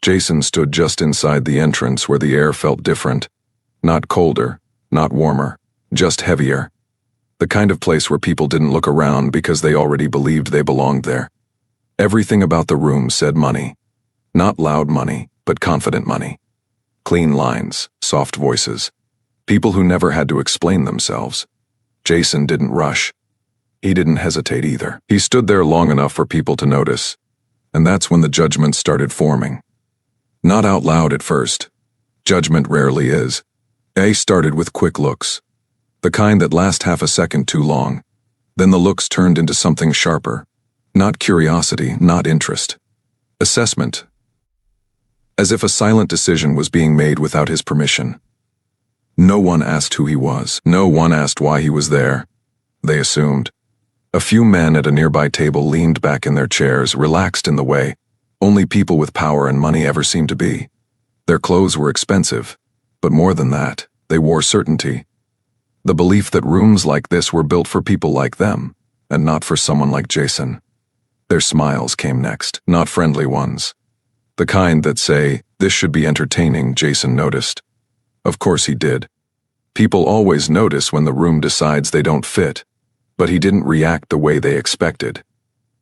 Jason stood just inside the entrance where the air felt different. Not colder, not warmer, just heavier. The kind of place where people didn't look around because they already believed they belonged there. Everything about the room said money. Not loud money, but confident money. Clean lines, soft voices. People who never had to explain themselves. Jason didn't rush. He didn't hesitate either. He stood there long enough for people to notice. And that's when the judgment started forming. Not out loud at first. Judgment rarely is. A started with quick looks. The kind that last half a second too long. Then the looks turned into something sharper. Not curiosity, not interest. Assessment. As if a silent decision was being made without his permission. No one asked who he was. No one asked why he was there. They assumed. A few men at a nearby table leaned back in their chairs, relaxed in the way only people with power and money ever seemed to be. Their clothes were expensive, but more than that, they wore certainty. The belief that rooms like this were built for people like them, and not for someone like Jason. Their smiles came next, not friendly ones. The kind that say, "This should be entertaining," Jason noticed. Of course he did. People always notice when the room decides they don't fit, but he didn't react the way they expected.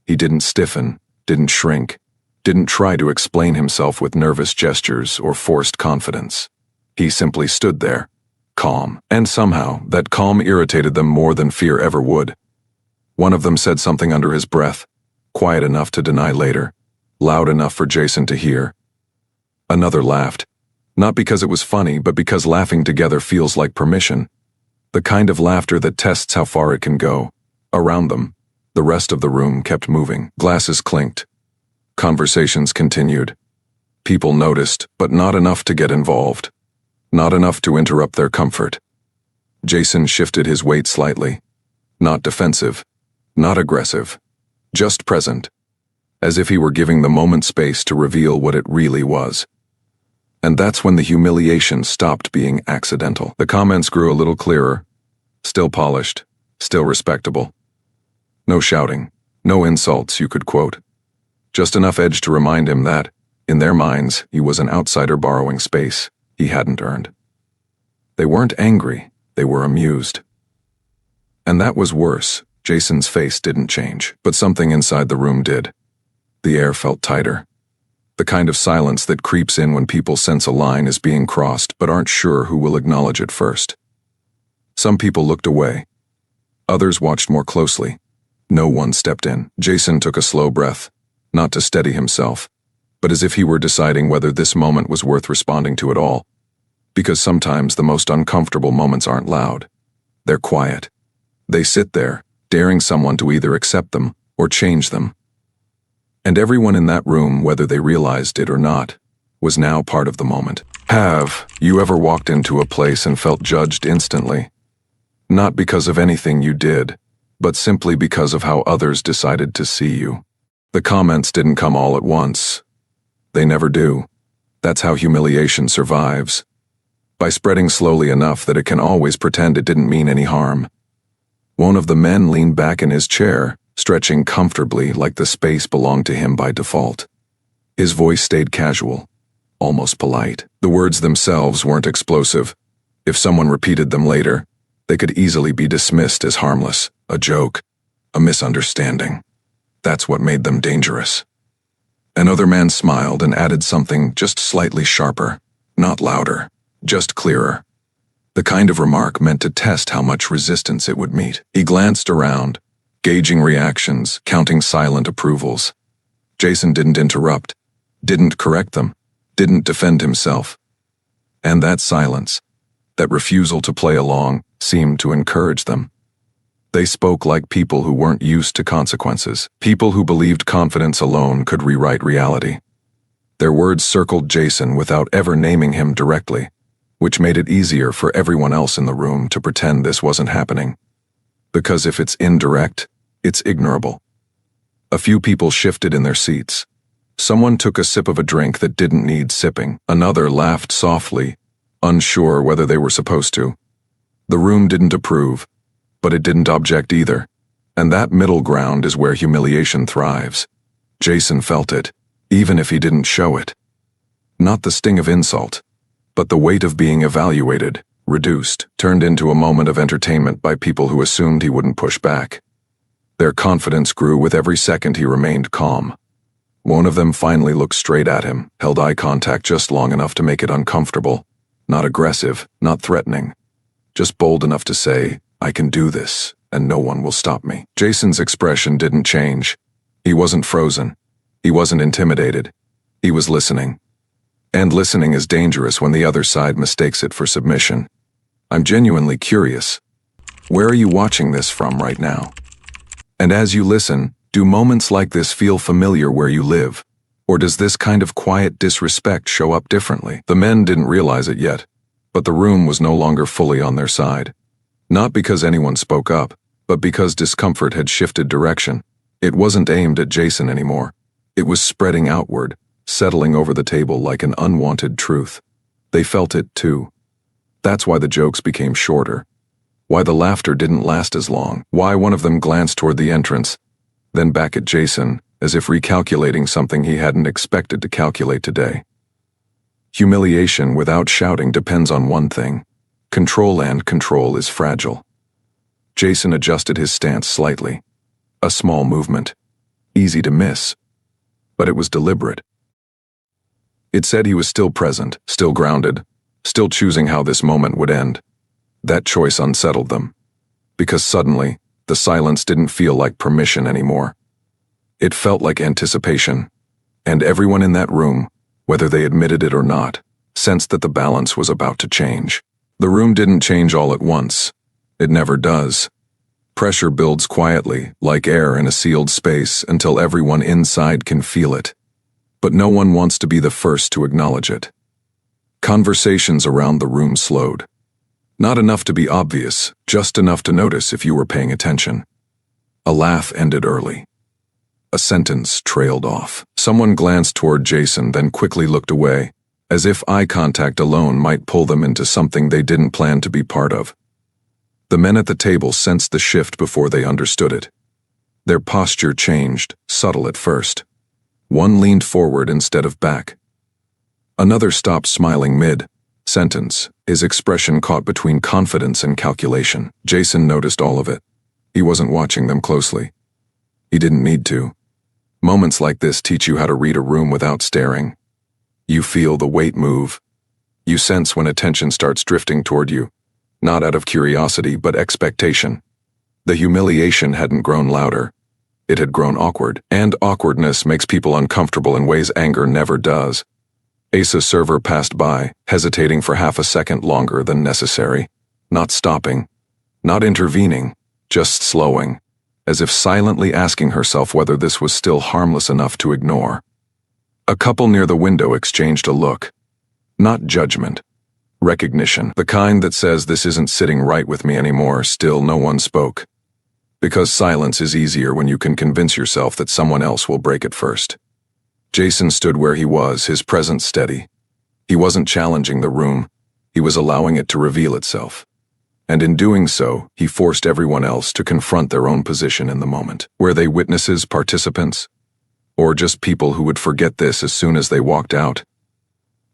He didn't stiffen, didn't shrink, didn't try to explain himself with nervous gestures or forced confidence. He simply stood there, calm, and somehow that calm irritated them more than fear ever would. One of them said something under his breath, quiet enough to deny later, loud enough for Jason to hear. Another laughed, not because it was funny, but because laughing together feels like permission. The kind of laughter that tests how far it can go. Around them, the rest of the room kept moving. Glasses clinked. Conversations continued. People noticed, but not enough to get involved. Not enough to interrupt their comfort. Jason shifted his weight slightly. Not defensive. Not aggressive. Just present. As if he were giving the moment space to reveal what it really was. And that's when the humiliation stopped being accidental. The comments grew a little clearer. Still polished. Still respectable. No shouting. No insults you could quote. Just enough edge to remind him that, in their minds, he was an outsider borrowing space he hadn't earned. They weren't angry, they were amused. And that was worse. Jason's face didn't change, but something inside the room did. The air felt tighter. The kind of silence that creeps in when people sense a line is being crossed but aren't sure who will acknowledge it first. Some people looked away. Others watched more closely. No one stepped in. Jason took a slow breath. Not to steady himself, but as if he were deciding whether this moment was worth responding to at all. Because sometimes the most uncomfortable moments aren't loud. They're quiet. They sit there, daring someone to either accept them or change them. And everyone in that room, whether they realized it or not, was now part of the moment. Have you ever walked into a place and felt judged instantly? Not because of anything you did, but simply because of how others decided to see you. The comments didn't come all at once. They never do. That's how humiliation survives. By spreading slowly enough that it can always pretend it didn't mean any harm. One of the men leaned back in his chair, stretching comfortably like the space belonged to him by default. His voice stayed casual, almost polite. The words themselves weren't explosive. If someone repeated them later, they could easily be dismissed as harmless, a joke, a misunderstanding. That's what made them dangerous. Another man smiled and added something just slightly sharper, not louder, just clearer. The kind of remark meant to test how much resistance it would meet. He glanced around, gauging reactions, counting silent approvals. Jason didn't interrupt, didn't correct them, didn't defend himself. And that silence, that refusal to play along, seemed to encourage them. They spoke like people who weren't used to consequences, people who believed confidence alone could rewrite reality. Their words circled Jason without ever naming him directly, which made it easier for everyone else in the room to pretend this wasn't happening. Because if it's indirect, it's ignorable. A few people shifted in their seats. Someone took a sip of a drink that didn't need sipping. Another laughed softly, unsure whether they were supposed to. The room didn't approve, but it didn't object either. And that middle ground is where humiliation thrives. Jason felt it, even if he didn't show it. Not the sting of insult, but the weight of being evaluated, reduced, turned into a moment of entertainment by people who assumed he wouldn't push back. Their confidence grew with every second he remained calm. One of them finally looked straight at him, held eye contact just long enough to make it uncomfortable, not aggressive, not threatening, just bold enough to say, "I can do this, and no one will stop me." Jason's expression didn't change. He wasn't frozen. He wasn't intimidated. He was listening. And listening is dangerous when the other side mistakes it for submission. "I'm genuinely curious. Where are you watching this from right now? And as you listen, do moments like this feel familiar where you live? Or does this kind of quiet disrespect show up differently?" The men didn't realize it yet, but the room was no longer fully on their side. Not because anyone spoke up, but because discomfort had shifted direction. It wasn't aimed at Jason anymore. It was spreading outward, settling over the table like an unwanted truth. They felt it too. That's why the jokes became shorter. Why the laughter didn't last as long. Why one of them glanced toward the entrance, then back at Jason, as if recalculating something he hadn't expected to calculate today. Humiliation without shouting depends on one thing. Control, and control is fragile. Jason adjusted his stance slightly. A small movement. Easy to miss. But it was deliberate. It said he was still present, still grounded, still choosing how this moment would end. That choice unsettled them. Because suddenly, the silence didn't feel like permission anymore. It felt like anticipation. And everyone in that room, whether they admitted it or not, sensed that the balance was about to change. The room didn't change all at once. It never does. Pressure builds quietly, like air in a sealed space, until everyone inside can feel it. But no one wants to be the first to acknowledge it. Conversations around the room slowed. Not enough to be obvious, just enough to notice if you were paying attention. A laugh ended early. A sentence trailed off. Someone glanced toward Jason, then quickly looked away, as if eye contact alone might pull them into something they didn't plan to be part of. The men at the table sensed the shift before they understood it. Their posture changed, subtle at first. One leaned forward instead of back. Another stopped smiling mid-sentence, his expression caught between confidence and calculation. Jason noticed all of it. He wasn't watching them closely. He didn't need to. Moments like this teach you how to read a room without staring. You feel the weight move. You sense when attention starts drifting toward you, not out of curiosity but expectation. The humiliation hadn't grown louder. It had grown awkward, and awkwardness makes people uncomfortable in ways anger never does. Asa's server passed by, hesitating for half a second longer than necessary. Not stopping, not intervening, just slowing, as if silently asking herself whether this was still harmless enough to ignore. A couple near the window exchanged a look. Not judgment. Recognition. The kind that says this isn't sitting right with me anymore. Still no one spoke. Because silence is easier when you can convince yourself that someone else will break it first. Jason stood where he was, his presence steady. He wasn't challenging the room. He was allowing it to reveal itself. And in doing so, he forced everyone else to confront their own position in the moment. Were they witnesses, participants? Or just people who would forget this as soon as they walked out?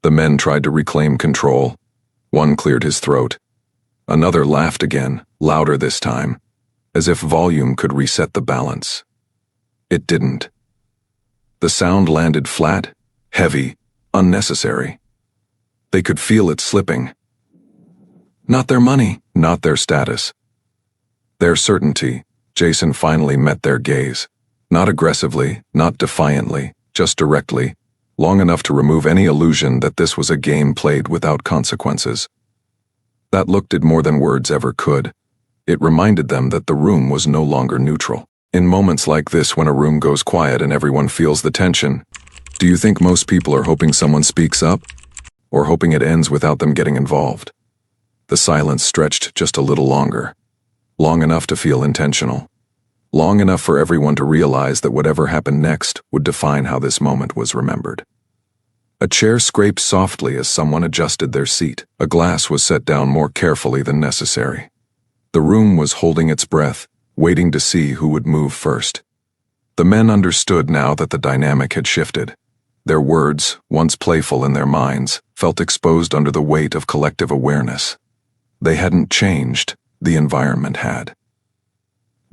The men tried to reclaim control. One cleared his throat. Another laughed again, louder this time, as if volume could reset the balance. It didn't. The sound landed flat, heavy, unnecessary. They could feel it slipping. Not their money, not their status. Their certainty. Jason finally met their gaze. Not aggressively, not defiantly, just directly, long enough to remove any illusion that this was a game played without consequences. That look did more than words ever could. It reminded them that the room was no longer neutral. In moments like this, when a room goes quiet and everyone feels the tension, do you think most people are hoping someone speaks up? Or hoping it ends without them getting involved? The silence stretched just a little longer. Long enough to feel intentional. Long enough for everyone to realize that whatever happened next would define how this moment was remembered. A chair scraped softly as someone adjusted their seat. A glass was set down more carefully than necessary. The room was holding its breath, waiting to see who would move first. The men understood now that the dynamic had shifted. Their words, once playful in their minds, felt exposed under the weight of collective awareness. They hadn't changed, the environment had.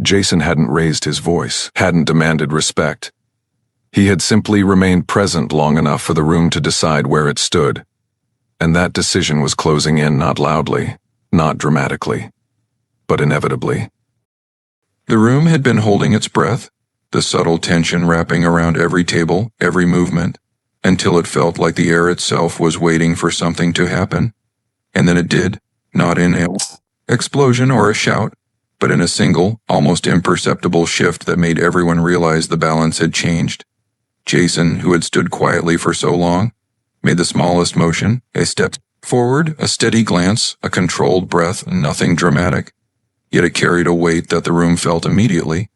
Jason hadn't raised his voice, hadn't demanded respect. He had simply remained present long enough for the room to decide where it stood. And that decision was closing in not loudly, not dramatically, but inevitably. The room had been holding its breath, the subtle tension wrapping around every table, every movement, until it felt like the air itself was waiting for something to happen. And then it did, not in an explosion or a shout, but in a single, almost imperceptible shift that made everyone realize the balance had changed. Jason, who had stood quietly for so long, made the smallest motion, a step forward, a steady glance, a controlled breath, nothing dramatic. Yet it carried a weight that the room felt immediately,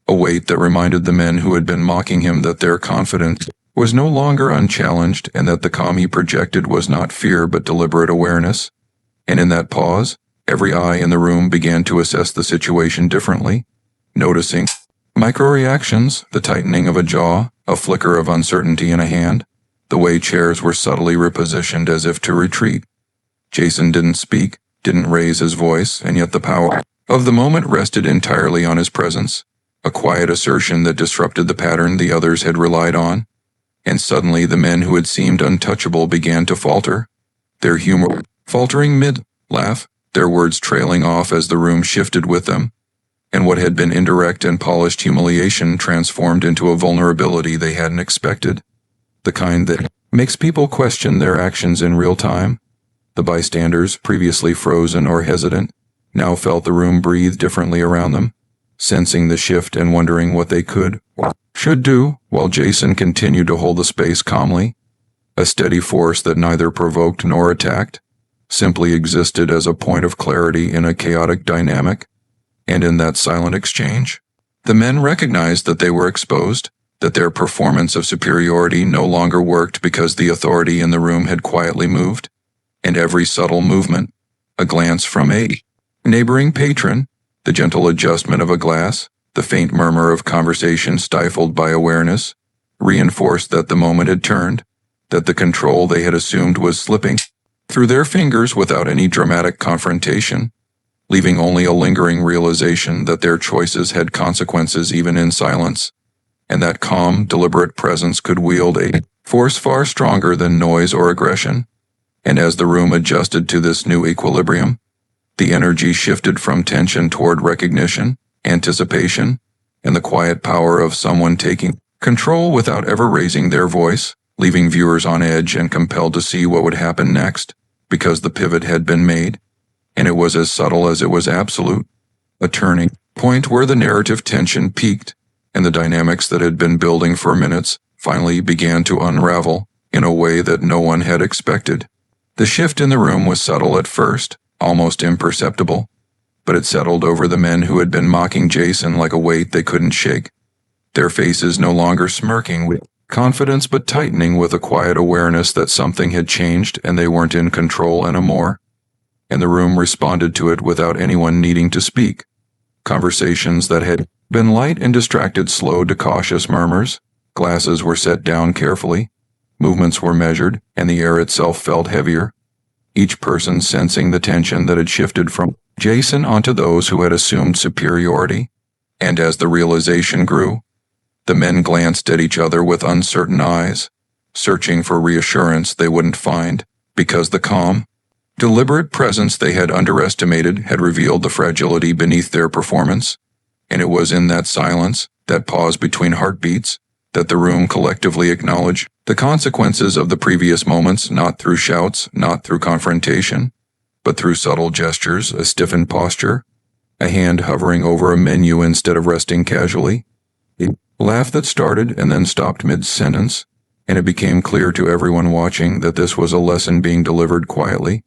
a weight that reminded the men who had been mocking him that their confidence was no longer unchallenged and that the calm he projected was not fear but deliberate awareness. And in that pause, every eye in the room began to assess the situation differently, noticing micro-reactions, the tightening of a jaw, a flicker of uncertainty in a hand, the way chairs were subtly repositioned as if to retreat. Jason didn't speak, didn't raise his voice, and yet the power of the moment rested entirely on his presence, a quiet assertion that disrupted the pattern the others had relied on. And suddenly the men who had seemed untouchable began to falter, their humor faltering mid-laugh, their words trailing off as the room shifted with them, and what had been indirect and polished humiliation transformed into a vulnerability they hadn't expected, the kind that makes people question their actions in real time. The bystanders, previously frozen or hesitant, now felt the room breathe differently around them, sensing the shift and wondering what they could or should do, while Jason continued to hold the space calmly, a steady force that neither provoked nor attacked, simply existed as a point of clarity in a chaotic dynamic. And in that silent exchange, the men recognized that they were exposed, that their performance of superiority no longer worked because the authority in the room had quietly moved, and every subtle movement, a glance from a neighboring patron, the gentle adjustment of a glass, the faint murmur of conversation stifled by awareness, reinforced that the moment had turned, that the control they had assumed was slipping through their fingers without any dramatic confrontation, leaving only a lingering realization that their choices had consequences even in silence, and that calm, deliberate presence could wield a force far stronger than noise or aggression. And as the room adjusted to this new equilibrium, the energy shifted from tension toward recognition, anticipation, and the quiet power of someone taking control without ever raising their voice, leaving viewers on edge and compelled to see what would happen next, because the pivot had been made, and it was as subtle as it was absolute, a turning point where the narrative tension peaked, and the dynamics that had been building for minutes finally began to unravel in a way that no one had expected. The shift in the room was subtle at first, almost imperceptible, but it settled over the men who had been mocking Jason like a weight they couldn't shake, their faces no longer smirking with confidence but tightening with a quiet awareness that something had changed and they weren't in control anymore. And the room responded to it without anyone needing to speak. Conversations that had been light and distracted slowed to cautious murmurs, glasses were set down carefully, movements were measured, and the air itself felt heavier, each person sensing the tension that had shifted from Jason onto those who had assumed superiority. And as the realization grew, the men glanced at each other with uncertain eyes, searching for reassurance they wouldn't find, because the calm, deliberate presence they had underestimated had revealed the fragility beneath their performance. And it was in that silence, that pause between heartbeats, that the room collectively acknowledged the consequences of the previous moments, not through shouts, not through confrontation, but through subtle gestures, a stiffened posture, a hand hovering over a menu instead of resting casually, a laugh that started and then stopped mid-sentence, and it became clear to everyone watching that this was a lesson being delivered quietly,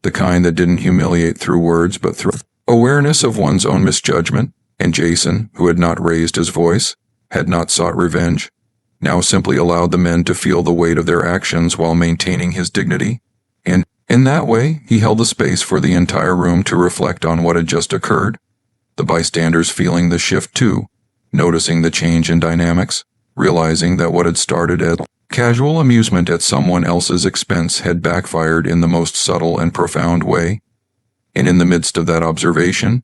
the kind that didn't humiliate through words but through awareness of one's own misjudgment. And Jason, who had not raised his voice, had not sought revenge, now simply allowed the men to feel the weight of their actions while maintaining his dignity. And in that way, he held the space for the entire room to reflect on what had just occurred, the bystanders feeling the shift too, noticing the change in dynamics, realizing that what had started as casual amusement at someone else's expense had backfired in the most subtle and profound way. And in the midst of that observation,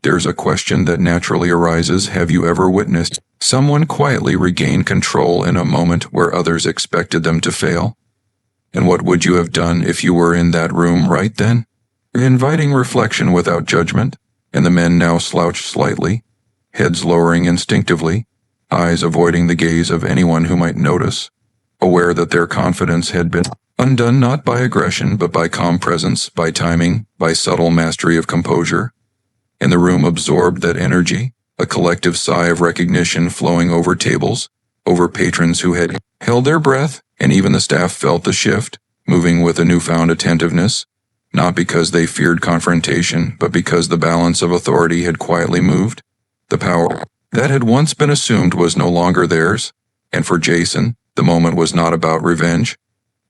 there's a question that naturally arises. Have you ever witnessed someone quietly regain control in a moment where others expected them to fail? And what would you have done if you were in that room right then? Inviting reflection without judgment, and the men now slouched slightly, heads lowering instinctively, eyes avoiding the gaze of anyone who might notice, aware that their confidence had been undone not by aggression but by calm presence, by timing, by subtle mastery of composure. And the room absorbed that energy, a collective sigh of recognition flowing over tables, over patrons who had held their breath, and even the staff felt the shift, moving with a newfound attentiveness, not because they feared confrontation, but because the balance of authority had quietly moved. The power that had once been assumed was no longer theirs, and for Jason, the moment was not about revenge.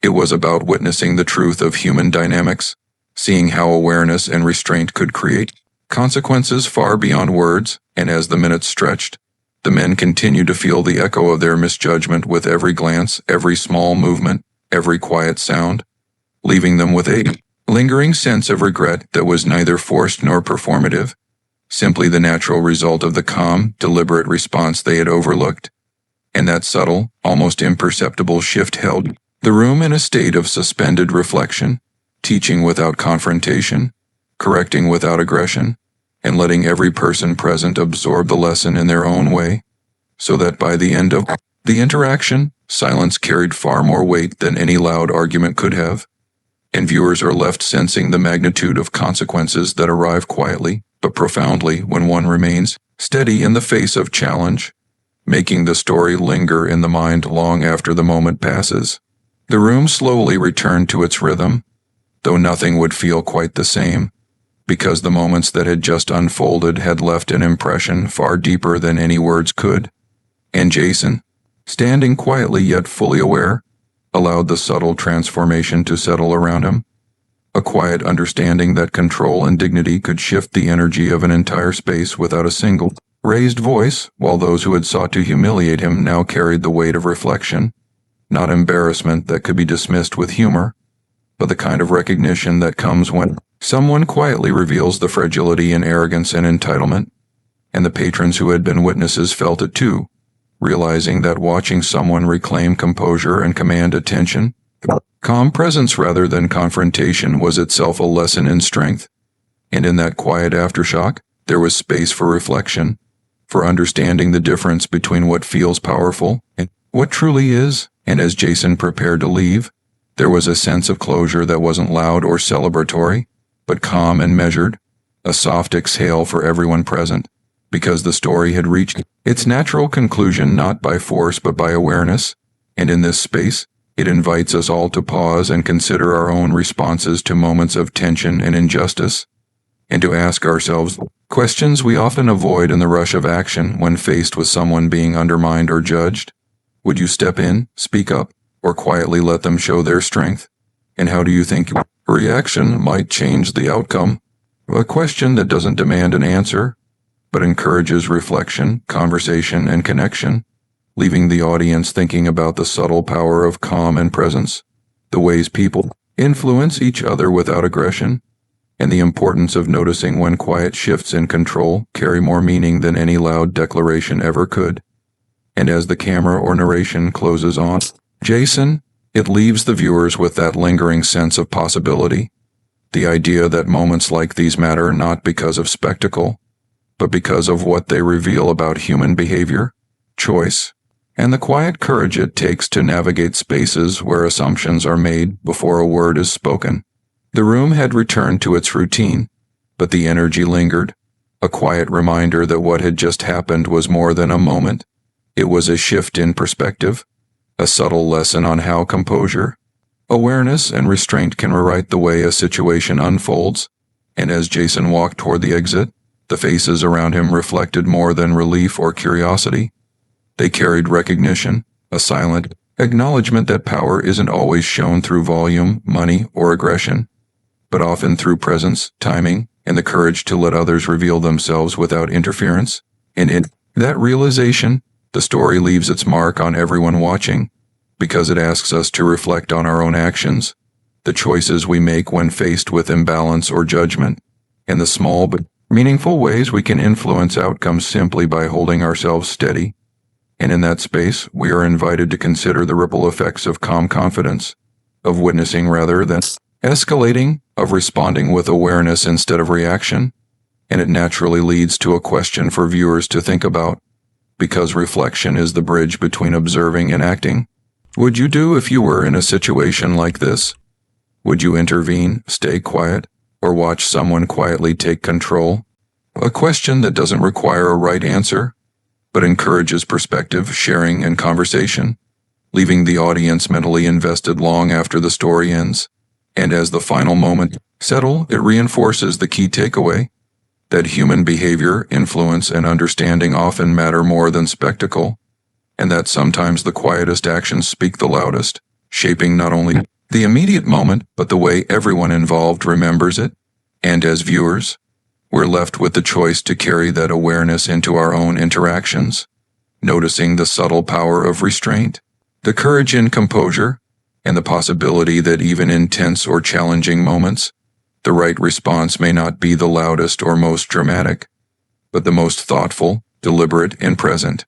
It was about witnessing the truth of human dynamics, seeing how awareness and restraint could create consequences far beyond words, and as the minutes stretched, the men continued to feel the echo of their misjudgment with every glance, every small movement, every quiet sound, leaving them with a lingering sense of regret that was neither forced nor performative, simply the natural result of the calm, deliberate response they had overlooked. And that subtle, almost imperceptible shift held the room in a state of suspended reflection, teaching without confrontation, correcting without aggression, and letting every person present absorb the lesson in their own way, so that by the end of the interaction, silence carried far more weight than any loud argument could have, and viewers are left sensing the magnitude of consequences that arrive quietly but profoundly when one remains steady in the face of challenge, making the story linger in the mind long after the moment passes. The room slowly returned to its rhythm, though nothing would feel quite the same, because the moments that had just unfolded had left an impression far deeper than any words could. And Jason, standing quietly yet fully aware, allowed the subtle transformation to settle around him, a quiet understanding that control and dignity could shift the energy of an entire space without a single raised voice, while those who had sought to humiliate him now carried the weight of reflection, not embarrassment that could be dismissed with humor, but the kind of recognition that comes when someone quietly reveals the fragility in arrogance and entitlement, and the patrons who had been witnesses felt it too, realizing that watching someone reclaim composure and command attention, calm presence rather than confrontation, was itself a lesson in strength. And in that quiet aftershock, there was space for reflection, for understanding the difference between what feels powerful and what truly is, and as Jason prepared to leave, there was a sense of closure that wasn't loud or celebratory, but calm and measured, a soft exhale for everyone present, because the story had reached its natural conclusion not by force but by awareness, and in this space, it invites us all to pause and consider our own responses to moments of tension and injustice, and to ask ourselves questions we often avoid in the rush of action when faced with someone being undermined or judged. Would you step in, speak up, or quietly let them show their strength? And how do you think your reaction might change the outcome? A question that doesn't demand an answer, but encourages reflection, conversation, and connection, leaving the audience thinking about the subtle power of calm and presence, the ways people influence each other without aggression, and the importance of noticing when quiet shifts in control carry more meaning than any loud declaration ever could. And as the camera or narration closes on Jason, it leaves the viewers with that lingering sense of possibility, the idea that moments like these matter not because of spectacle, but because of what they reveal about human behavior, choice, and the quiet courage it takes to navigate spaces where assumptions are made before a word is spoken. The room had returned to its routine, but the energy lingered, a quiet reminder that what had just happened was more than a moment. It was a shift in perspective, a subtle lesson on how composure, awareness, and restraint can rewrite the way a situation unfolds. And as Jason walked toward the exit, the faces around him reflected more than relief or curiosity. They carried recognition, a silent acknowledgement that power isn't always shown through volume, money, or aggression, but often through presence, timing, and the courage to let others reveal themselves without interference. And in that realization, The story leaves its mark on everyone watching, because it asks us to reflect on our own actions, the choices we make when faced with imbalance or judgment, and the small but meaningful ways we can influence outcomes simply by holding ourselves steady. And in that space, we are invited to consider the ripple effects of calm confidence, of witnessing rather than escalating, of responding with awareness instead of reaction. And it naturally leads to a question for viewers to think about, because reflection is the bridge between observing and acting. Would you do if you were in a situation like this? Would you intervene, stay quiet, or watch someone quietly take control? A question that doesn't require a right answer, but encourages perspective, sharing, and conversation, leaving the audience mentally invested long after the story ends. And as the final moment settles, it reinforces the key takeaway, that human behavior, influence, and understanding often matter more than spectacle, and that sometimes the quietest actions speak the loudest, shaping not only the immediate moment, but the way everyone involved remembers it. And as viewers, we're left with the choice to carry that awareness into our own interactions, noticing the subtle power of restraint, the courage in composure, and the possibility that even in tense or challenging moments, the right response may not be the loudest or most dramatic, but the most thoughtful, deliberate, and present.